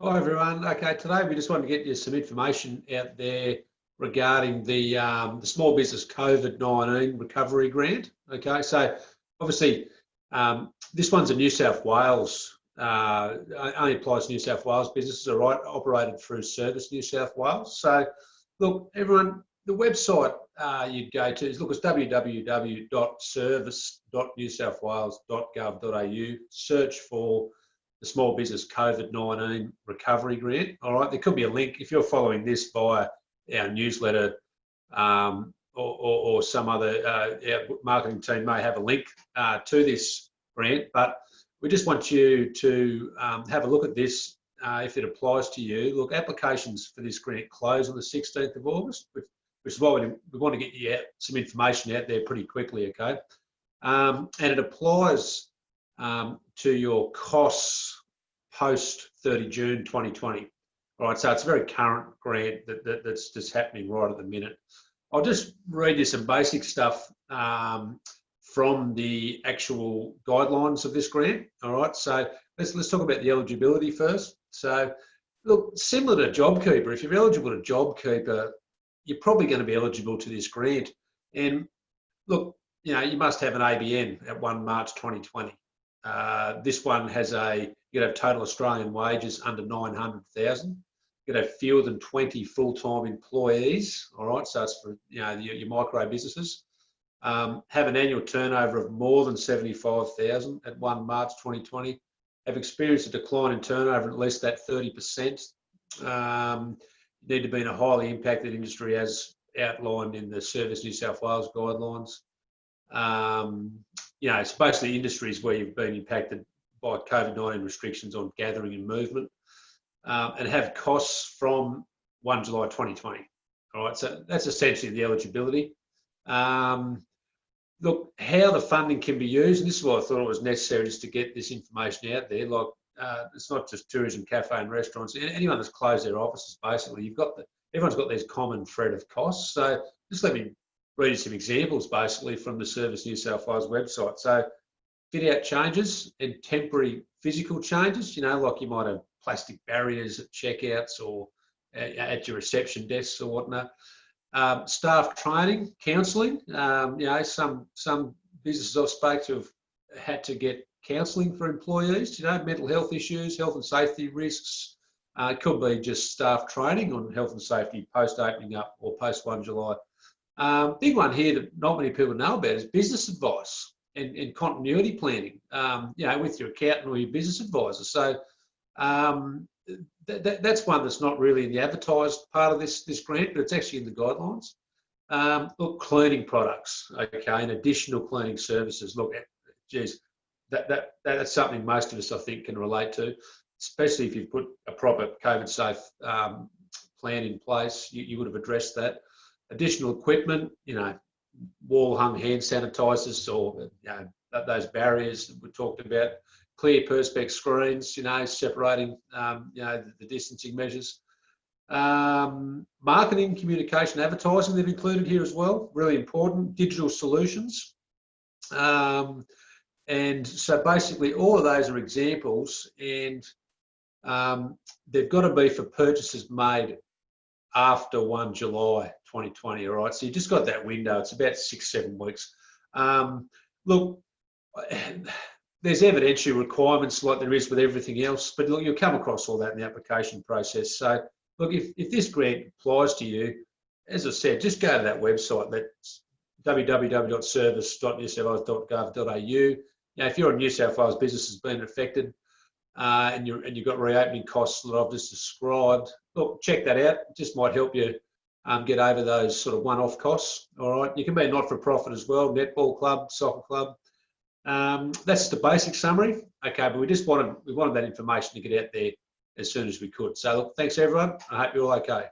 Hi everyone. Okay, today we just want to get you some information out there regarding the Small Business COVID-19 Recovery Grant. Okay, so obviously this one's a New South Wales, only applies to New South Wales businesses, all right, operated through Service New South Wales. So look, everyone, the website you'd go to is, look, it's www.service.newsouthwales.gov.au. Search for the Small Business COVID-19 Recovery Grant. All right, there could be a link if you're following this via our newsletter or some other our marketing team may have a link to this grant. But we just want you to have a look at this if it applies to you. Look, applications for this grant close on the 16th of August, which is why we want to get you some information out there pretty quickly. Okay, and it applies to your costs post 30 June 2020. All right, so it's a very current grant that's just happening right at the minute. I'll just read you some basic stuff from the actual guidelines of this grant. All right, so let's talk about the eligibility first. So look, similar to JobKeeper, if you're eligible to JobKeeper, you're probably going to be eligible to this grant. And look, you know, you must have an ABN at 1 March 2020. This one has you could have total Australian wages under 900,000. You could have fewer than 20 full-time employees. All right, so it's for your micro businesses. Have an annual turnover of more than 75,000 at 1 March 2020. Have experienced a decline in turnover at least that 30%. Need to be in a highly impacted industry as outlined in the Service New South Wales guidelines. It's basically industries where you've been impacted by COVID-19 restrictions on gathering and movement, and have costs from 1 July 2020. All right, so that's essentially the eligibility. Look, how the funding can be used, and this is why I thought it was necessary just to get this information out there. Like, it's not just tourism, cafe and restaurants. Anyone that's closed their offices, basically, everyone's got this common thread of costs. So just let me read you some examples, basically, from the Service New South Wales website. So fit out changes and temporary physical changes, like you might have plastic barriers at checkouts or at your reception desks or whatnot. Staff training, counselling. Some businesses I've spoke to have had to get counselling for employees, mental health issues, health and safety risks. It could be just staff training on health and safety post opening up or post 1 July. Big one here that not many people know about is business advice and continuity planning, with your accountant or your business advisor. So that's one that's not really in the advertised part of this grant, but it's actually in the guidelines. Look, cleaning products, okay, and additional cleaning services. Look, geez, that's something most of us, I think, can relate to, especially if you've put a proper COVID-safe plan in place. You would have addressed that. Additional equipment, wall-hung hand sanitizers or those barriers that we talked about. Clear perspex screens, separating, the distancing measures. Marketing, communication, advertising, they've included here as well. Really important. Digital solutions. And so basically all of those are examples, and they've got to be for purchases made after 1 July 2020, all right? So you just got that window. It's about 6-7 weeks. Look, there's evidentiary requirements like there is with everything else, but look, you'll come across all that in the application process. So look, if this grant applies to you, as I said, just go to that website, that's www.service.newsouthwales.gov.au. If you're a New South Wales business that's been affected, and you've got reopening costs that I've just described, look, check that out. It just might help you get over those sort of one-off costs. All right, you can be a not-for-profit as well, netball club, soccer club. That's the basic summary. Okay, but we wanted that information to get out there as soon as we could. So look, thanks everyone. I hope you're all okay.